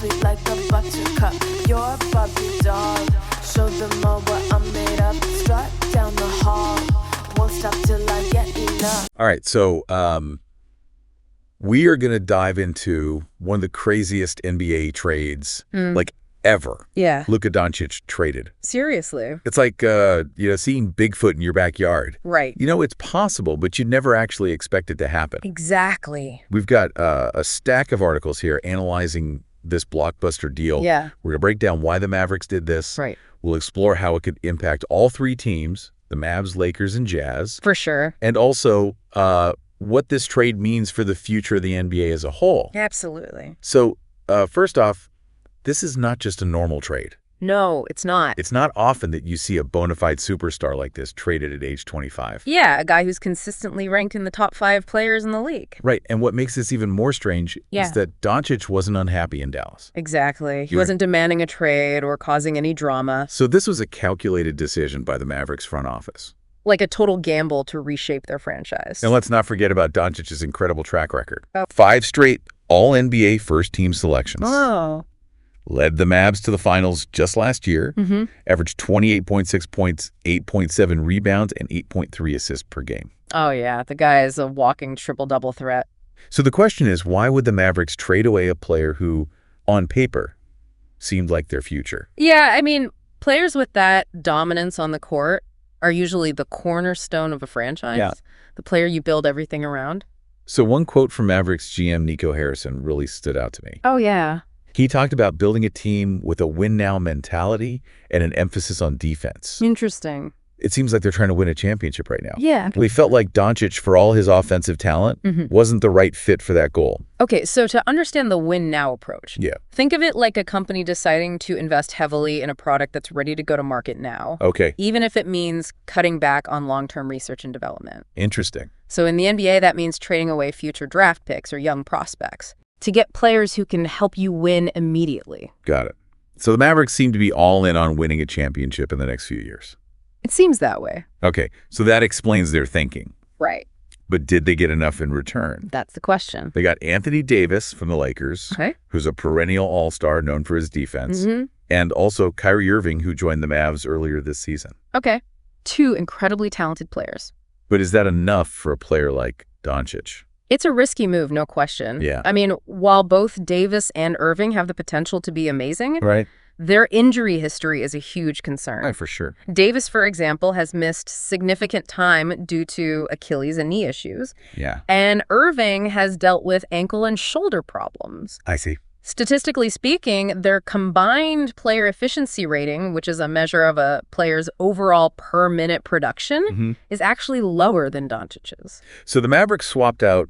sweet like a buttercup. You're a Barbie doll. Show them all what I'm made of. Strut down the hall. Won't stop till I get enough. All right, so we are going to dive into one of the craziest NBA trades like ever. Yeah. Luka Dončić traded. Seriously. It's like seeing Bigfoot in your backyard. Right. It's possible, but you never actually expect it to happen. Exactly. We've got a stack of articles here analyzing this blockbuster deal. Yeah. We're going to break down why the Mavericks did this. Right. We'll explore how it could impact all three teams, the Mavs, Lakers, and Jazz. For sure. And also what this trade means for the future of the NBA as a whole. Absolutely. So first off, this is not just a normal trade. No, it's not. It's not often that you see a bona fide superstar like this traded at age 25. Yeah, a guy who's consistently ranked in the top 5 players in the league. Right, and what makes this even more strange is that Doncic wasn't unhappy in Dallas. Exactly. He wasn't demanding a trade or causing any drama. So this was a calculated decision by the Mavericks front office. Like a total gamble to reshape their franchise. And let's not forget about Doncic's incredible track record. 5 straight All-NBA first-team selections. Oh. Led the Mavs to the finals just last year, averaged 28.6 points, 8.7 rebounds, and 8.3 assists per game. Oh, yeah. The guy is a walking triple-double threat. So the question is, why would the Mavericks trade away a player who, on paper, seemed like their future? Yeah, I mean, players with that dominance on the court are usually the cornerstone of a franchise. Yeah. The player you build everything around. So one quote from Mavericks GM Nico Harrison really stood out to me. Oh, yeah. He talked about building a team with a win-now mentality and an emphasis on defense. Interesting. It seems like they're trying to win a championship right now. Yeah. We felt like Doncic, for all his offensive talent, wasn't the right fit for that goal. Okay, so to understand the win-now approach, think of it like a company deciding to invest heavily in a product that's ready to go to market now. Okay. Even if it means cutting back on long-term research and development. Interesting. So in the NBA, that means trading away future draft picks or young prospects to get players who can help you win immediately. Got it. So the Mavericks seem to be all in on winning a championship in the next few years. It seems that way. Okay, so that explains their thinking. Right. But did they get enough in return? That's the question. They got Anthony Davis from the Lakers, who's a perennial all-star known for his defense, and also Kyrie Irving, who joined the Mavs earlier this season. Okay. 2 incredibly talented players. But is that enough for a player like Doncic? It's a risky move, no question. Yeah. I mean, while both Davis and Irving have the potential to be amazing, their injury history is a huge concern. Right, for sure. Davis, for example, has missed significant time due to Achilles and knee issues. Yeah. And Irving has dealt with ankle and shoulder problems. I see. Statistically speaking, their combined player efficiency rating, which is a measure of a player's overall per-minute production, is actually lower than Doncic's. So the Mavericks swapped out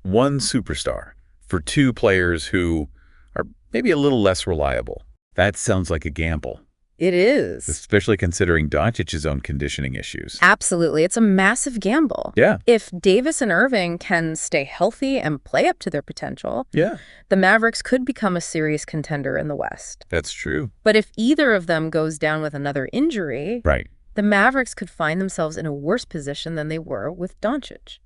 one superstar for 2 players who are maybe a little less reliable. That sounds like a gamble. It is. Especially considering Doncic's own conditioning issues. Absolutely. It's a massive gamble. Yeah. If Davis and Irving can stay healthy and play up to their potential, the Mavericks could become a serious contender in the West. That's true. But if either of them goes down with another injury, the Mavericks could find themselves in a worse position than they were with Doncic.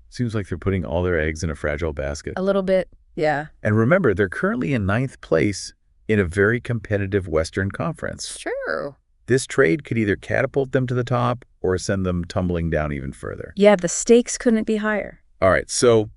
Seems like they're putting all their eggs in a fragile basket. A little bit, yeah. And remember, they're currently in 9th place in a very competitive Western Conference. True. This trade could either catapult them to the top or send them tumbling down even further. Yeah, the stakes couldn't be higher. All right, so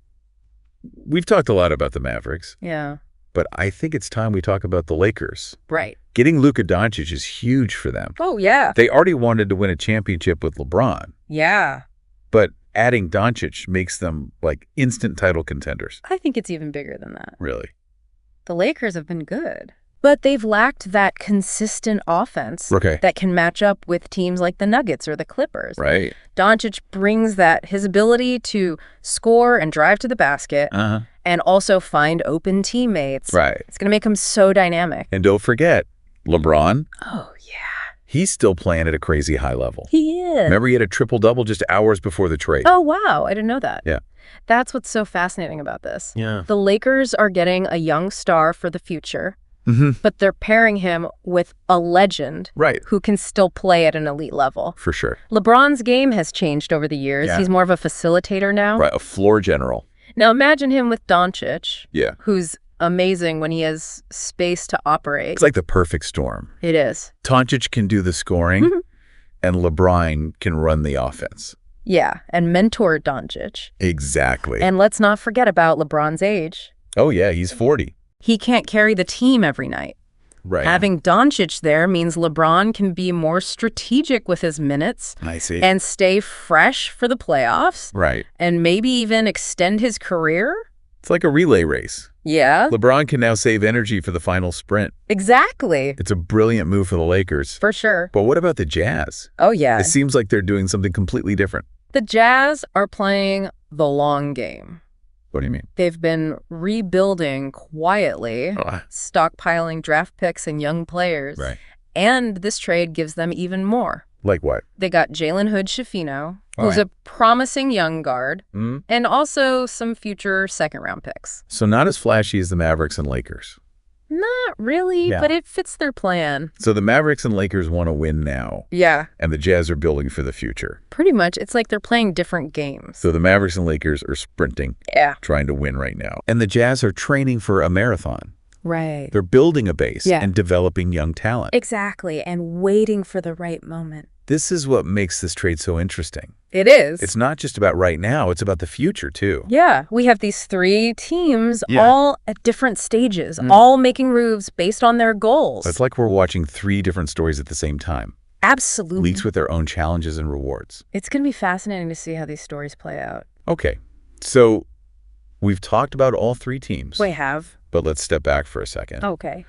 we've talked a lot about the Mavericks. Yeah. But I think it's time we talk about the Lakers. Right. Getting Luka Dončić is huge for them. Oh, yeah. They already wanted to win a championship with LeBron. Yeah. But adding Doncic makes them like instant title contenders. I think it's even bigger than that. Really? The Lakers have been good, but they've lacked that consistent offense that can match up with teams like the Nuggets or the Clippers. Right. Doncic brings that, his ability to score and drive to the basket and also find open teammates. Right. It's going to make him so dynamic. And don't forget, LeBron. Oh, yeah. He's still playing at a crazy high level. He is. Remember, he had a triple-double just hours before the trade. Oh, wow. I didn't know that. Yeah. That's what's so fascinating about this. Yeah. The Lakers are getting a young star for the future, but they're pairing him with a legend who can still play at an elite level. For sure. LeBron's game has changed over the years. He's more of a facilitator now. Right, a floor general. Now imagine him with Doncic, who's amazing when he has space to operate. It's like the perfect storm. It is. Doncic can do the scoring, and LeBron can run the offense. Yeah, and mentor Doncic. Exactly. And let's not forget about LeBron's age. Oh, yeah, he's 40. He can't carry the team every night. Right. Having Doncic there means LeBron can be more strategic with his minutes. I see. And stay fresh for the playoffs. Right. And maybe even extend his career. It's like a relay race. Yeah. LeBron can now save energy for the final sprint. Exactly. It's a brilliant move for the Lakers. For sure. But what about the Jazz? Oh, yeah. It seems like they're doing something completely different. The Jazz are playing the long game. What do you mean? They've been rebuilding quietly, stockpiling draft picks and young players. Right. And this trade gives them even more. Like what? They got Jalen Hood-Schifino, who's a promising young guard, and also some future second-round picks. So not as flashy as the Mavericks and Lakers. Not really, but it fits their plan. So the Mavericks and Lakers want to win now. Yeah. And the Jazz are building for the future. Pretty much. It's like they're playing different games. So the Mavericks and Lakers are sprinting. Yeah. Trying to win right now. And the Jazz are training for a marathon. Right. They're building a base and developing young talent. Exactly. And waiting for the right moment. This is what makes this trade so interesting. It is. It's not just about right now, it's about the future too. Yeah, we have these three teams all at different stages, all making moves based on their goals. It's like we're watching three different stories at the same time. Absolutely. Each with their own challenges and rewards. It's going to be fascinating to see how these stories play out. Okay, so we've talked about all three teams. We have. But let's step back for a second. Okay.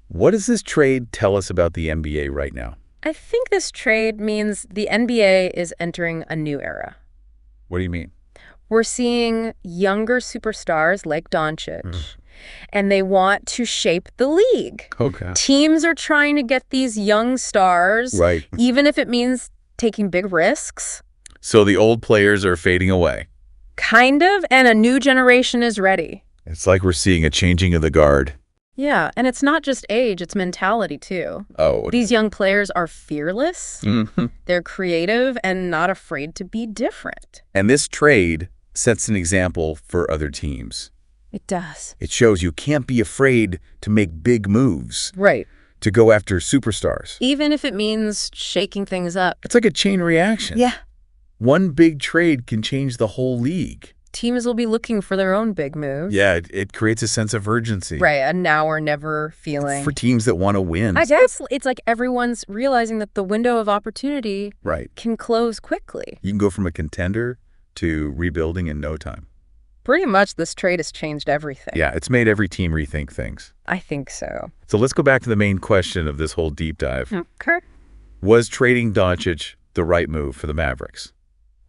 What does this trade tell us about the NBA right now? I think this trade means the NBA is entering a new era. What do you mean? We're seeing younger superstars like Doncic, and they want to shape the league. Okay. Teams are trying to get these young stars, right, even if it means taking big risks. So the old players are fading away. Kind of, and a new generation is ready. It's like we're seeing a changing of the guard. Yeah, and it's not just age, it's mentality too. Oh. These young players are fearless, they're creative, and not afraid to be different. And this trade sets an example for other teams. It does. It shows you can't be afraid to make big moves. Right. To go after superstars. Even if it means shaking things up. It's like a chain reaction. Yeah. One big trade can change the whole league. Teams will be looking for their own big moves. Yeah, it creates a sense of urgency. Right, a now or never feeling. For teams that want to win. I guess it's like everyone's realizing that the window of opportunity can close quickly. You can go from a contender to rebuilding in no time. Pretty much this trade has changed everything. Yeah, it's made every team rethink things. I think so. So let's go back to the main question of this whole deep dive. Okay. Was trading Doncic the right move for the Mavericks?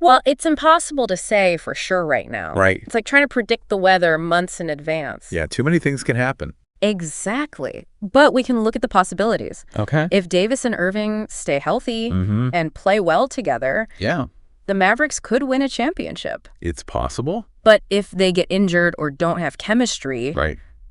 Well, it's impossible to say for sure right now. Right. It's like trying to predict the weather months in advance. Yeah, too many things can happen. Exactly. But we can look at the possibilities. Okay. If Davis and Irving stay healthy and play well together, the Mavericks could win a championship. It's possible. But if they get injured or don't have chemistry,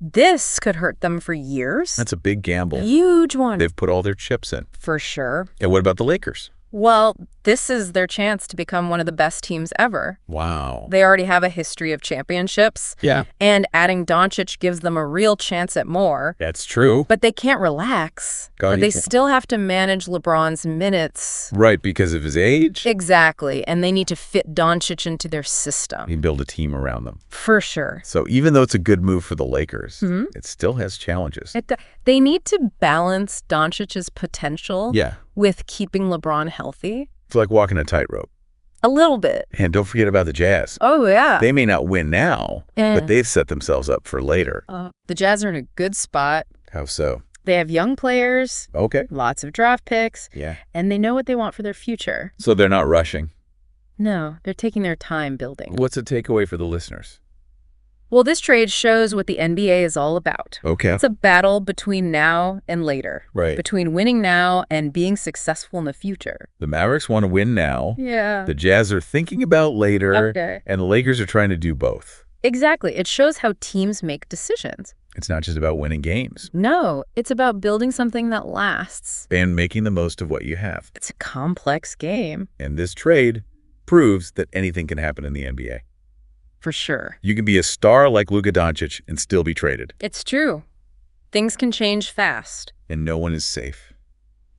this could hurt them for years. That's a big gamble. Huge one. They've put all their chips in. For sure. And what about the Lakers? Well, this is their chance to become one of the best teams ever. Wow. They already have a history of championships. Yeah. And adding Doncic gives them a real chance at more. That's true. But they can't relax. They still have to manage LeBron's minutes. Right, because of his age? Exactly. And they need to fit Doncic into their system. You build a team around them. For sure. So even though it's a good move for the Lakers, it still has challenges. They need to balance Doncic's potential with keeping LeBron healthy. It's like walking a tightrope. A little bit. And don't forget about the Jazz. Oh, yeah. They may not win now, but they've set themselves up for later. The Jazz are in a good spot. How so? They have young players. Okay. Lots of draft picks. Yeah. And they know what they want for their future. So they're not rushing? No, they're taking their time building. What's the takeaway for the listeners? Well, this trade shows what the NBA is all about. Okay. It's a battle between now and later. Right. Between winning now and being successful in the future. The Mavericks want to win now. Yeah. The Jazz are thinking about later. Okay. And the Lakers are trying to do both. Exactly. It shows how teams make decisions. It's not just about winning games. No, it's about building something that lasts. And making the most of what you have. It's a complex game. And this trade proves that anything can happen in the NBA. For sure. You can be a star like Luka Dončić and still be traded. It's true. Things can change fast. And no one is safe.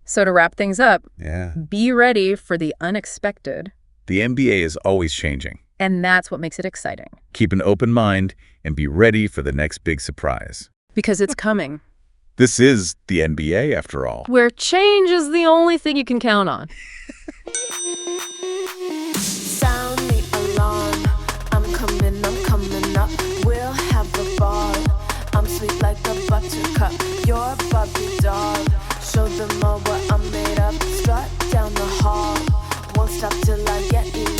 So to wrap things up, Yeah. be ready for the unexpected. The NBA is always changing. And that's what makes it exciting. Keep an open mind and be ready for the next big surprise. Because it's coming. This is the NBA, after all. Where change is the only thing you can count on. Sound the alarm. I'm coming up. We'll have a ball. I'm sweet like a buttercup. You're a Barbie doll. Show them all what I'm made of. Strut down the hall. Won't stop till I get enough.